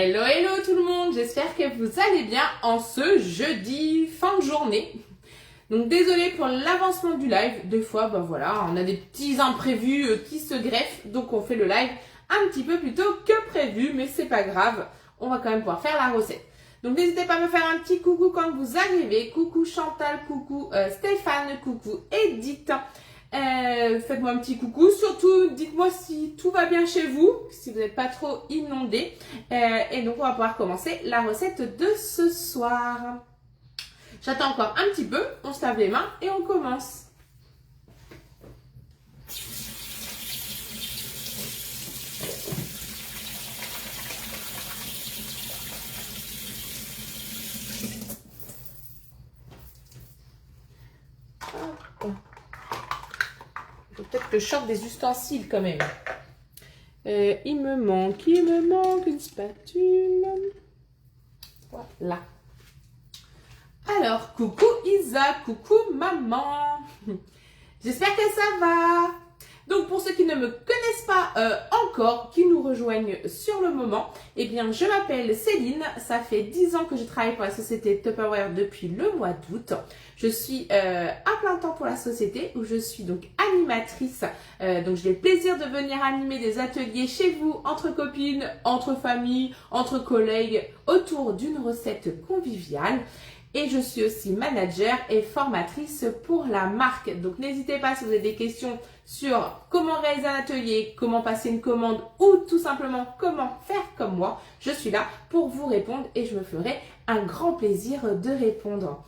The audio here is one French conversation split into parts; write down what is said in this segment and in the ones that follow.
Hello, hello tout le monde, j'espère que vous allez bien en ce jeudi fin de journée. Donc désolé pour l'avancement du live, des fois voilà, on a des petits imprévus qui se greffent, donc on fait le live un petit peu plus tôt que prévu, mais c'est pas grave, on va quand même pouvoir faire la recette. Donc n'hésitez pas à me faire un petit coucou quand vous arrivez, coucou Chantal, coucou Stéphane, coucou Edith. Faites-moi un petit coucou, surtout dites-moi si tout va bien chez vous, si vous n'êtes pas trop inondé. Et donc on va pouvoir commencer la recette de ce soir. J'attends encore un petit peu, on se lave les mains et on commence. Hop. Peut-être que je sorte des ustensiles quand même. Il me manque une spatule. Voilà. Alors, coucou Isa, coucou maman. J'espère que ça va. Donc, pour ceux qui ne me connaissent pas encore, qui nous rejoignent sur le moment, eh bien, je m'appelle Céline. Ça fait 10 ans que je travaille pour la société Tupperware depuis le mois d'août. Je suis à plein temps pour la société où je suis donc animatrice. Donc, j'ai le plaisir de venir animer des ateliers chez vous, entre copines, entre familles, entre collègues, autour d'une recette conviviale. Et je suis aussi manager et formatrice pour la marque. Donc n'hésitez pas si vous avez des questions sur comment réaliser un atelier, comment passer une commande ou tout simplement comment faire comme moi. Je suis là pour vous répondre et je me ferai un grand plaisir de répondre.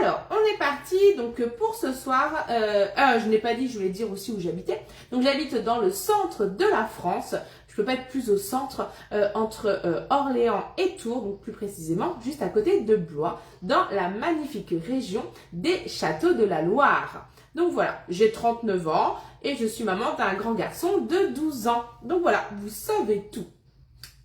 Alors, on est parti donc pour ce soir. Je n'ai pas dit, je voulais dire aussi où j'habitais. Donc j'habite dans le centre de la France. Je peux pas être plus au centre, entre Orléans et Tours, donc plus précisément juste à côté de Blois, dans la magnifique région des Châteaux de la Loire. Donc voilà, j'ai 39 ans et je suis maman d'un grand garçon de 12 ans. Donc voilà, vous savez tout.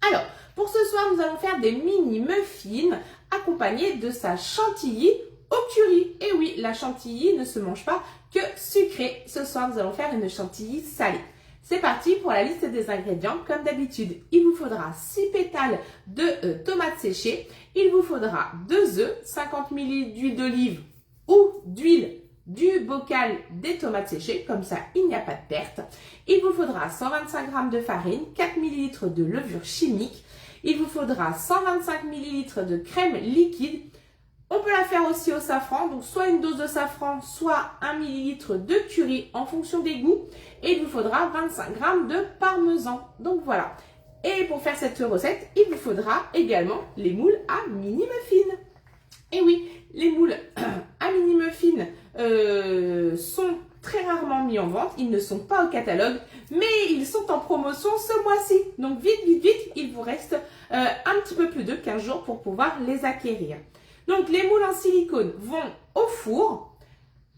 Alors, pour ce soir, nous allons faire des mini muffins accompagnés de sa chantilly au curry. Et oui, la chantilly ne se mange pas que sucrée. Ce soir, nous allons faire une chantilly salée. C'est parti pour la liste des ingrédients. Comme d'habitude, il vous faudra 6 pétales de tomates séchées. Il vous faudra 2 œufs, 50 ml d'huile d'olive ou d'huile du bocal des tomates séchées. Comme ça, il n'y a pas de perte. Il vous faudra 125 g de farine, 4 ml de levure chimique. Il vous faudra 125 ml de crème liquide. On peut la faire aussi au safran, donc soit une dose de safran, soit 1 ml de curry en fonction des goûts. Et il vous faudra 25 g de parmesan. Donc voilà. Et pour faire cette recette, il vous faudra également les moules à mini muffins. Et oui, les moules à mini muffins sont très rarement mis en vente. Ils ne sont pas au catalogue, mais ils sont en promotion ce mois-ci. Donc vite, vite, vite, il vous reste un petit peu plus de 15 jours pour pouvoir les acquérir. Donc, les moules en silicone vont au four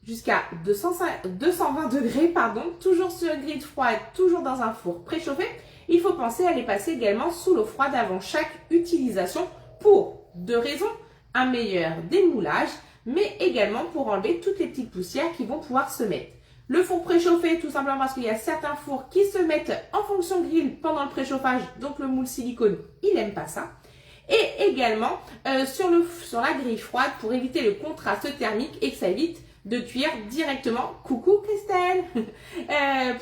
jusqu'à 220 degrés, toujours sur une grille froide, toujours dans un four préchauffé. Il faut penser à les passer également sous l'eau froide avant chaque utilisation pour 2 raisons. Un meilleur démoulage, mais également pour enlever toutes les petites poussières qui vont pouvoir se mettre. Le four préchauffé, tout simplement parce qu'il y a certains fours qui se mettent en fonction grille pendant le préchauffage, donc le moule silicone, il n'aime pas ça. Et également sur la grille froide pour éviter le contraste thermique et que ça évite de cuire directement. Coucou Christelle.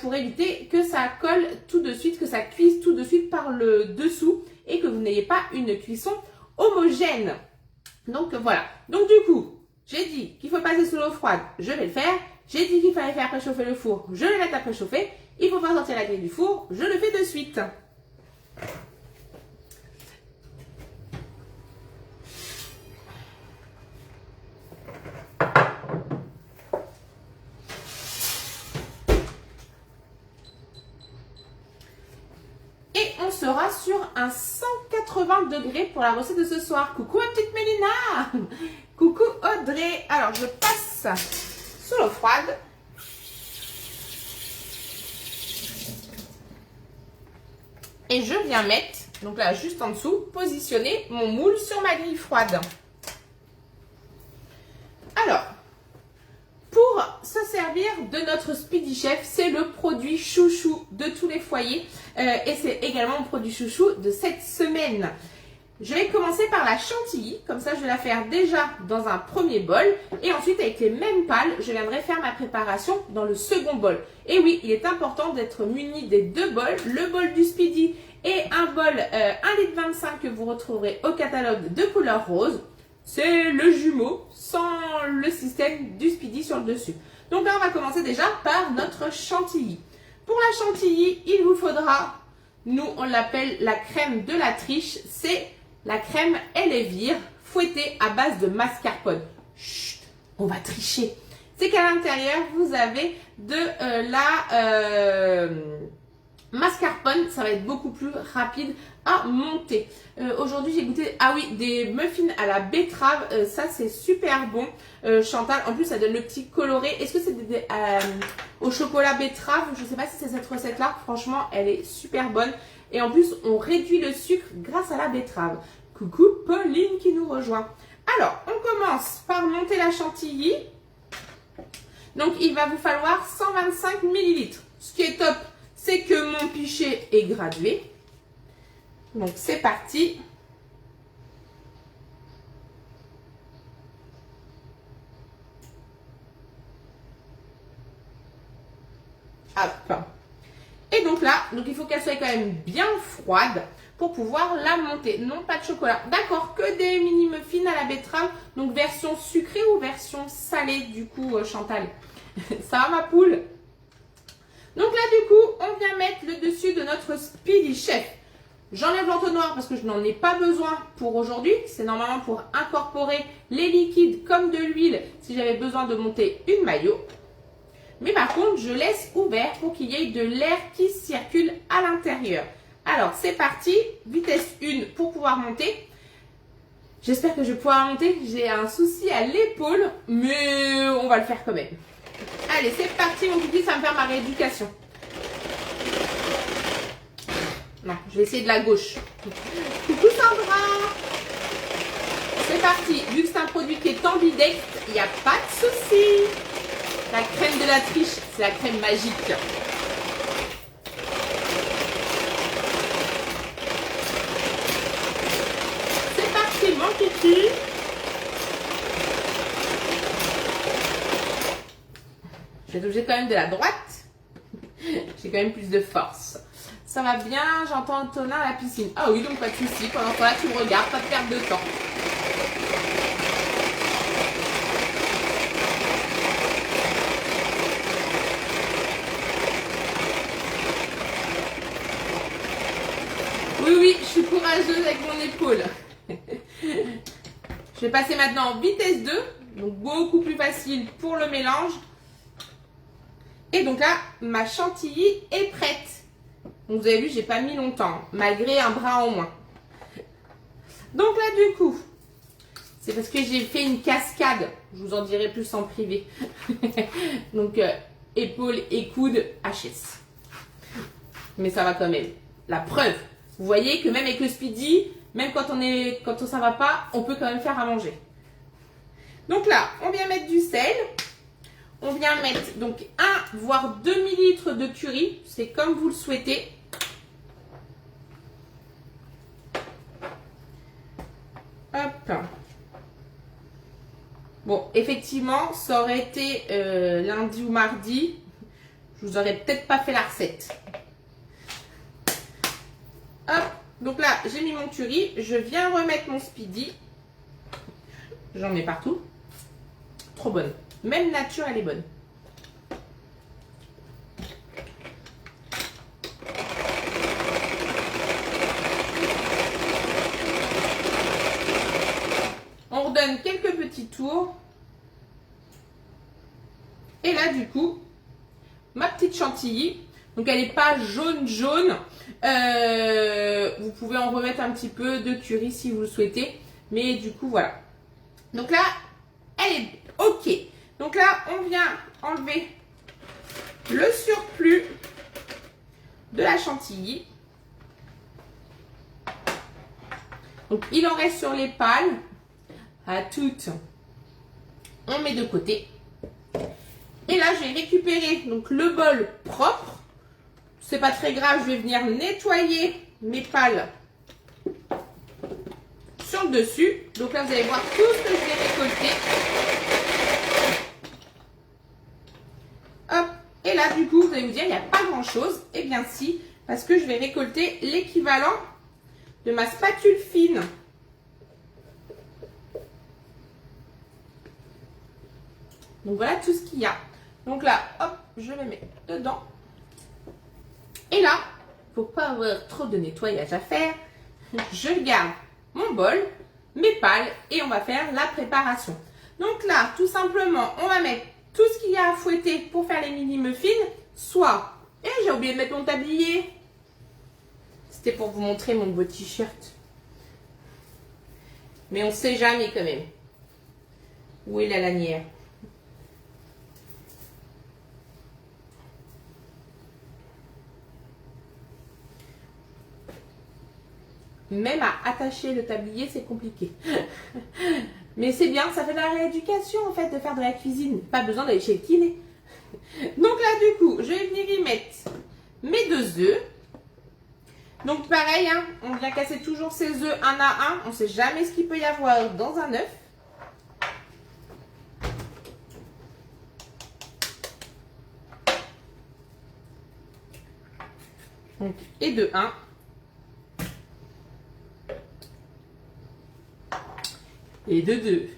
Pour éviter que ça colle tout de suite, que ça cuise tout de suite par le dessous et que vous n'ayez pas une cuisson homogène. Donc voilà. Donc du coup, j'ai dit qu'il faut passer sous l'eau froide, je vais le faire. J'ai dit qu'il fallait faire préchauffer le four, je vais le mettre à préchauffer. Il faut faire sortir la grille du four, je le fais de suite. On sera sur un 180 degrés pour la recette de ce soir. Coucou ma petite Mélina. Coucou Audrey. Alors je passe sous l'eau froide. Et je viens mettre, donc là juste en dessous, positionner mon moule sur ma grille froide. Alors, pour se servir de notre Speedy Chef, c'est le produit chouchou de tous les foyers et c'est également mon produit chouchou de cette semaine. Je vais commencer par la chantilly, comme ça je vais la faire déjà dans un premier bol et ensuite avec les mêmes pales, je viendrai faire ma préparation dans le second bol. Et oui, il est important d'être muni des deux bols, le bol du Speedy et un bol 1,25 litre que vous retrouverez au catalogue de couleur rose. C'est le jumeau sans le système du Speedy sur le dessus. Donc là, on va commencer déjà par notre chantilly. Pour la chantilly, il vous faudra, nous on l'appelle la crème de la triche, c'est la crème Elevir fouettée à base de mascarpone. Chut, on va tricher. C'est qu'à l'intérieur, vous avez de la mascarpone. Ça va être beaucoup plus rapide à monter. Aujourd'hui, j'ai goûté, ah oui, des muffins à la betterave. Ça, c'est super bon. Chantal, en plus, ça donne le petit coloré. Est-ce que c'est au chocolat betterave? Je ne sais pas si c'est cette recette-là. Franchement, elle est super bonne. Et en plus, on réduit le sucre grâce à la betterave. Coucou Pauline qui nous rejoint. Alors, on commence par monter la chantilly. Donc, il va vous falloir 125 ml. Ce qui est top, c'est que mon pichet est gradué. Donc, c'est parti. Hop. Et donc là, il faut qu'elle soit quand même bien froide pour pouvoir la monter. Non, pas de chocolat. D'accord, que des mini muffins à la betterave. Donc version sucrée ou version salée du coup, Chantal? Ça va ma poule? Donc là du coup, on vient mettre le dessus de notre Speedy Chef. J'enlève l'entonnoir parce que je n'en ai pas besoin pour aujourd'hui. C'est normalement pour incorporer les liquides comme de l'huile si j'avais besoin de monter une maillot. Mais par contre, je laisse ouvert pour qu'il y ait de l'air qui circule à l'intérieur. Alors, c'est parti. Vitesse 1 pour pouvoir monter. J'espère que je vais pouvoir monter. J'ai un souci à l'épaule, mais on va le faire quand même. Allez, c'est parti, mon petit, ça va me faire ma rééducation. Non, je vais essayer de la gauche. Coucou Sandra. C'est parti. Vu que c'est un produit qui est ambidextre, il n'y a pas de souci. La crème de la triche, c'est la crème magique. C'est parti, mon kiki. Je vais être obligée quand même de la droite. J'ai quand même plus de force. Ça va bien, j'entends Antonin à la piscine. Ah oui, donc pas de souci. Pendant ce temps-là, tu me regardes, pas de perte de temps. Oui, je suis courageuse avec mon épaule. Je vais passer maintenant en vitesse 2. Donc beaucoup plus facile pour le mélange. Et donc là, ma chantilly est prête. Donc vous avez vu, j'ai pas mis longtemps, malgré un bras en moins. Donc là, du coup, c'est parce que j'ai fait une cascade. Je vous en dirai plus en privé. Donc, épaule et coude, HS. Mais ça va quand même. La preuve. Vous voyez que même avec le Speedy, même quand ça va pas, on peut quand même faire à manger. Donc là, on vient mettre du sel. On vient mettre donc 1 voire 2 ml de curry. C'est comme vous le souhaitez. Hop. Bon, effectivement, ça aurait été lundi ou mardi. Je vous aurais peut-être pas fait la recette. Hop. Donc là, j'ai mis mon curry. Je viens remettre mon Speedy. J'en mets partout. Trop bonne. Même nature, elle est bonne. On redonne quelques petits tours. Et là, du coup, ma petite chantilly. Donc, elle n'est pas jaune. Vous pouvez en remettre un petit peu de curry si vous le souhaitez. Mais du coup, voilà. Donc là, elle est OK. Donc là, on vient enlever le surplus de la chantilly. Donc, il en reste sur les pales. À toutes, on met de côté. Et là, je vais récupérer donc, le bol propre. C'est pas très grave, je vais venir nettoyer mes pales sur le dessus. Donc là, vous allez voir tout ce que je vais récolter. Hop. Et là, du coup, vous allez vous dire, il n'y a pas grand-chose. Eh bien si, parce que je vais récolter l'équivalent de ma spatule fine. Donc voilà tout ce qu'il y a. Donc là, hop, je le mets dedans. Et là, pour pas avoir trop de nettoyage à faire, je garde mon bol, mes pales et on va faire la préparation. Donc là, tout simplement, on va mettre tout ce qu'il y a à fouetter pour faire les mini muffins. Soit, et j'ai oublié de mettre mon tablier. C'était pour vous montrer mon beau t-shirt. Mais on sait jamais quand même. Où est la lanière? Même à attacher le tablier, c'est compliqué. Mais c'est bien, ça fait de la rééducation en fait de faire de la cuisine. Pas besoin d'aller chez le kiné. Donc là, du coup, je vais venir y mettre mes 2 œufs. Donc pareil, hein, on vient casser toujours ces œufs un à un. On ne sait jamais ce qu'il peut y avoir dans un œuf. Donc, et de 1. Et de 2.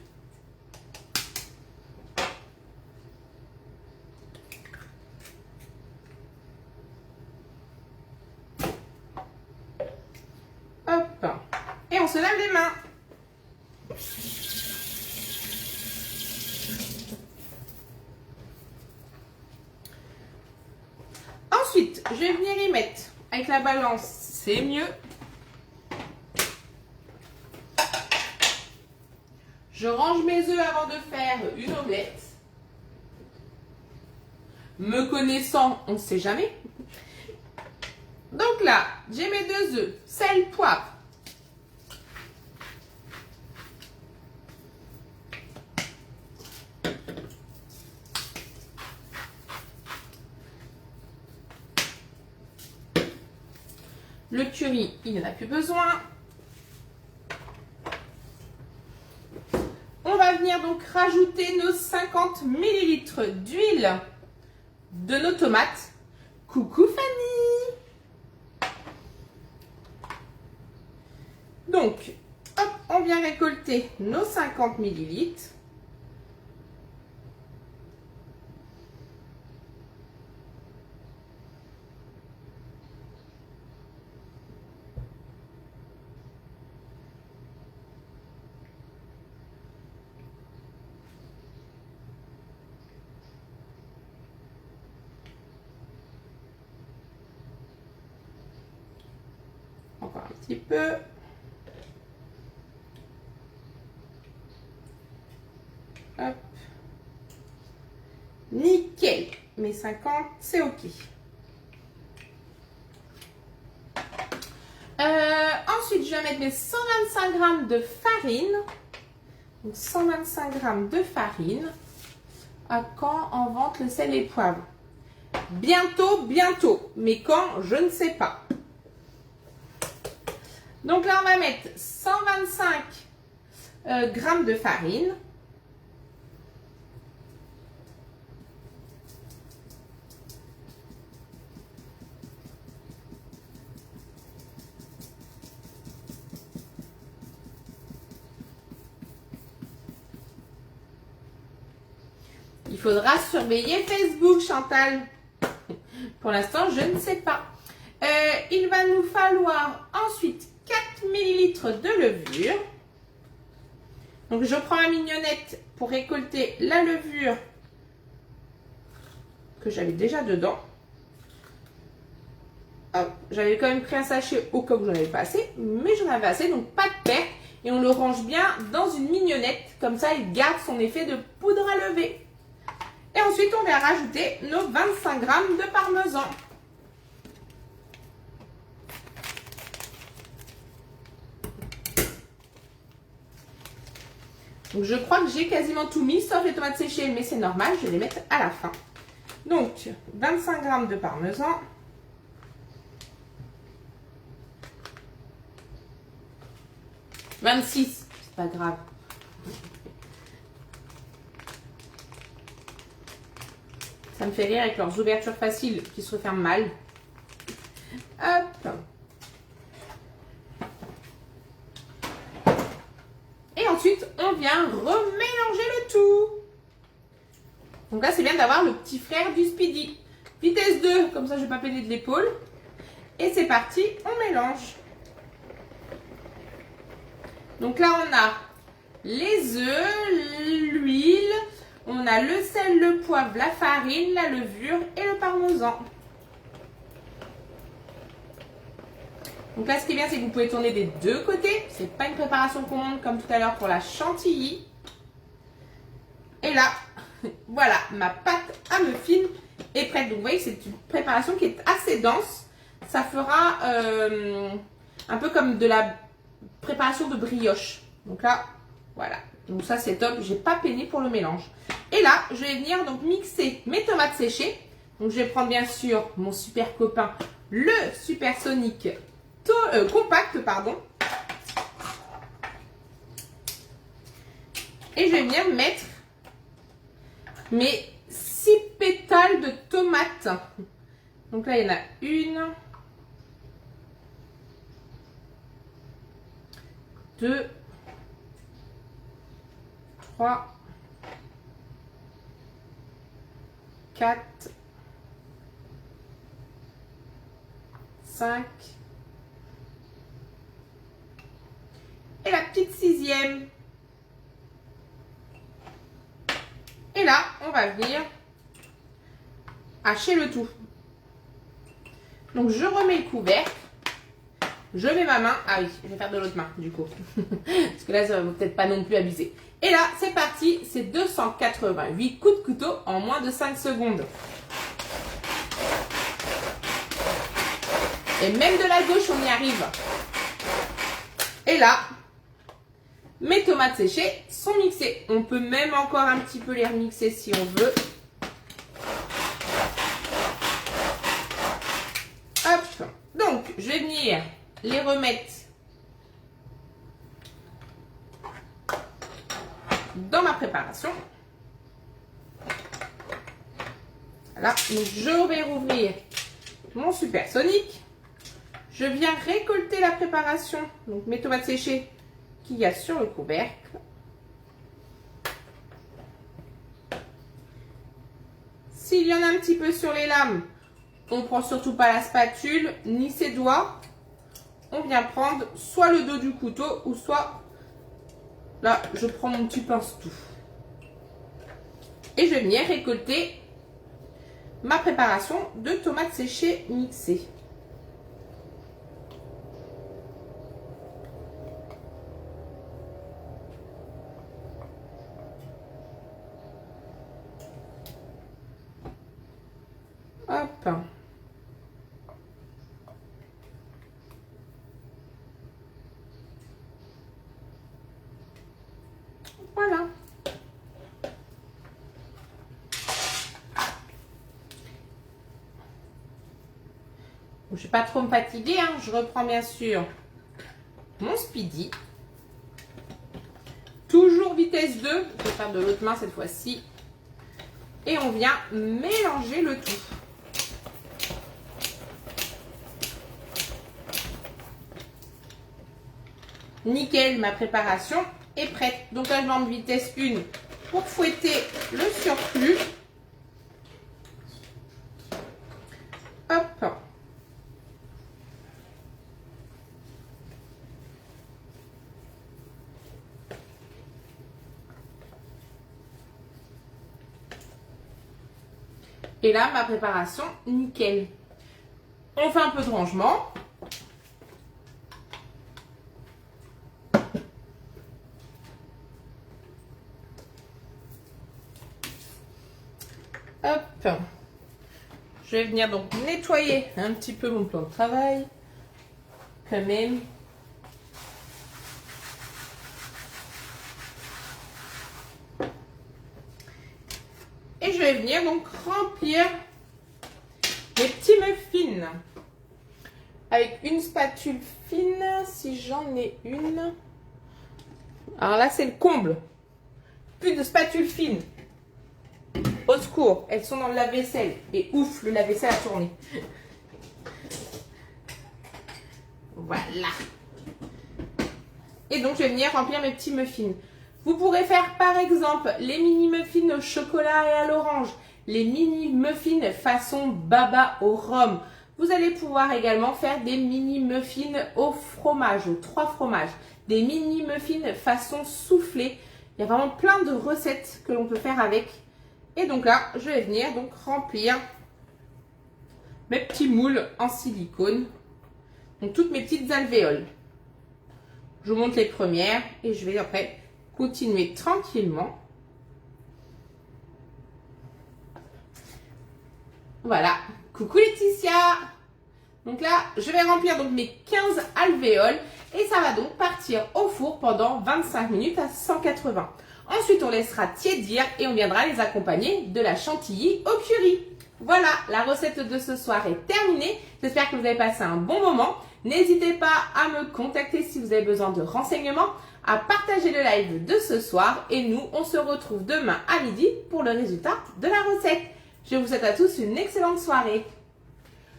Hop. Et on se lave les mains. Ensuite, je vais venir y mettre, avec la balance, c'est mieux. Je range mes œufs avant de faire une omelette. Me connaissant, on ne sait jamais. Donc là, j'ai mes 2 œufs, sel, poivre. Le curry, il n'y en a plus besoin. On va venir donc rajouter nos 50 ml d'huile de nos tomates. Coucou Fanny! Donc, hop, on vient récolter nos 50 ml. Encore un petit peu. Hop. Nickel. Mes 50, c'est OK. Ensuite, je vais mettre mes 125 g de farine. Donc, 125 g de farine. À quand en vente le sel et poivre? Bientôt, bientôt. Mais quand, je ne sais pas. Donc là, on va mettre 125 g de farine. Il faudra surveiller Facebook, Chantal. Pour l'instant, je ne sais pas. Il va nous falloir ensuite 4 ml de levure. Donc, je prends ma mignonnette pour récolter la levure que j'avais déjà dedans. J'avais quand même pris un sachet au cas où j'en avais pas assez, mais j'en avais assez, donc pas de perte. Et on le range bien dans une mignonnette. Comme ça, il garde son effet de poudre à lever. Et ensuite, on va rajouter nos 25 g de parmesan. Donc, je crois que j'ai quasiment tout mis, sauf les tomates séchées, mais c'est normal, je vais les mettre à la fin. Donc, 25 g de parmesan. 26, c'est pas grave. Ça me fait rire avec leurs ouvertures faciles qui se referment mal. Hop. Et ensuite, on vient remélanger le tout. Donc là, c'est bien d'avoir le petit frère du Speedy. Vitesse 2, comme ça, je ne vais pas peiner de l'épaule. Et c'est parti, on mélange. Donc là, on a les œufs, l'huile, on a le sel, le poivre, la farine, la levure et le parmesan. Donc là, ce qui est bien, c'est que vous pouvez tourner des deux côtés. Ce n'est pas une préparation qu'on monte comme tout à l'heure pour la chantilly. Et là, voilà, ma pâte à muffins est prête. Donc vous voyez, c'est une préparation qui est assez dense. Ça fera un peu comme de la préparation de brioche. Donc là, voilà. Donc ça, c'est top. J'ai pas peiné pour le mélange. Et là, je vais venir donc mixer mes tomates séchées. Donc je vais prendre bien sûr mon super copain, le Supersonic compact, pardon. Et je vais venir mettre mes 6 pétales de tomates. Donc là, il y en a une, 2, 3, 4, 5 et la petite 6e. Et là, on va venir hacher le tout. Donc, je remets le couvercle. Je mets ma main. Ah oui, je vais faire de l'autre main, du coup. Parce que là, ça va peut-être pas non plus abuser. Et là, c'est parti. C'est 288 coups de couteau en moins de 5 secondes. Et même de la gauche, on y arrive. Et là, mes tomates séchées sont mixées. On peut même encore un petit peu les remixer si on veut. Hop. Donc, je vais venir les remettre dans ma préparation. Voilà. Donc, je vais rouvrir mon Supersonic. Je viens récolter la préparation. Donc, mes tomates séchées qu'il y a sur le couvercle. S'il y en a un petit peu sur les lames, on ne prend surtout pas la spatule ni ses doigts. On vient prendre soit le dos du couteau ou soit là, je prends mon petit pince-tout. Et je vais venir récolter ma préparation de tomates séchées mixées. Hop. Voilà. Je ne vais pas trop me fatiguer, hein. Je reprends bien sûr mon Speedy. Toujours vitesse 2. Je vais faire de l'autre main cette fois-ci. Et on vient mélanger le tout. Nickel, ma préparation est prête. Donc là, je vais en vitesse 1 pour fouetter le surplus. Hop. Et là, ma préparation, nickel. On fait un peu de rangement. Hop. Je vais venir donc nettoyer un petit peu mon plan de travail. Quand même. Et je vais venir donc remplir les petits muffins avec une spatule fine, si j'en ai une. Alors là, c'est le comble. Plus de spatules fines. Au secours, elles sont dans le lave-vaisselle. Et ouf, le lave-vaisselle a tourné. Voilà. Et donc, je vais venir remplir mes petits muffins. Vous pourrez faire, par exemple, les mini muffins au chocolat et à l'orange. Les mini muffins façon baba au rhum. Vous allez pouvoir également faire des mini muffins au fromage, aux 3 fromages. Des mini muffins façon soufflé. Il y a vraiment plein de recettes que l'on peut faire avec. Et donc là, je vais venir donc remplir mes petits moules en silicone. Donc toutes mes petites alvéoles. Je vous montre les premières et je vais après continuer tranquillement. Voilà. Coucou Laetitia! Donc là, je vais remplir donc mes 15 alvéoles et ça va donc partir au four pendant 25 minutes à 180. Ensuite, on laissera tiédir et on viendra les accompagner de la chantilly au curry. Voilà, la recette de ce soir est terminée. J'espère que vous avez passé un bon moment. N'hésitez pas à me contacter si vous avez besoin de renseignements, à partager le live de ce soir et nous, on se retrouve demain à midi pour le résultat de la recette. Je vous souhaite à tous une excellente soirée.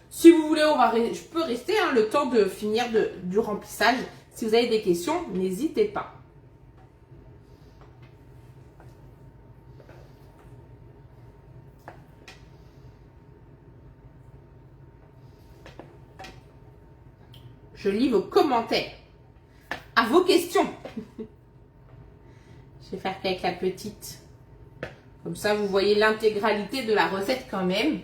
Si vous voulez, je peux rester le temps de finir du remplissage. Si vous avez des questions, n'hésitez pas. Je lis vos commentaires. À vos questions. Je vais faire qu'avec la petite. Comme ça, vous voyez l'intégralité de la recette quand même.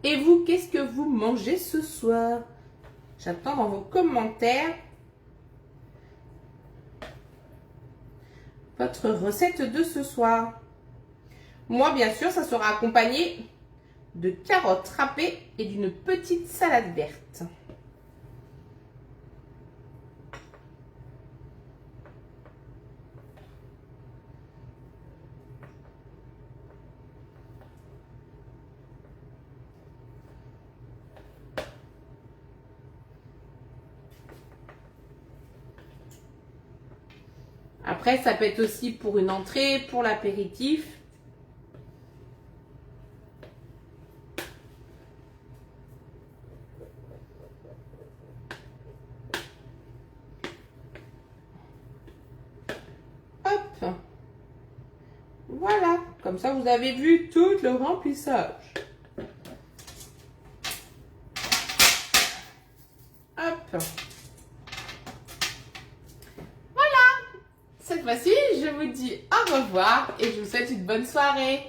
Et vous, qu'est-ce que vous mangez ce soir? J'attends dans vos commentaires votre recette de ce soir. Moi, bien sûr, ça sera accompagné de carottes râpées et d'une petite salade verte. Après, ça peut être aussi pour une entrée, pour l'apéritif. Hop. Voilà. Comme ça, vous avez vu tout le remplissage. Hop. Cette fois-ci, je vous dis au revoir et je vous souhaite une bonne soirée.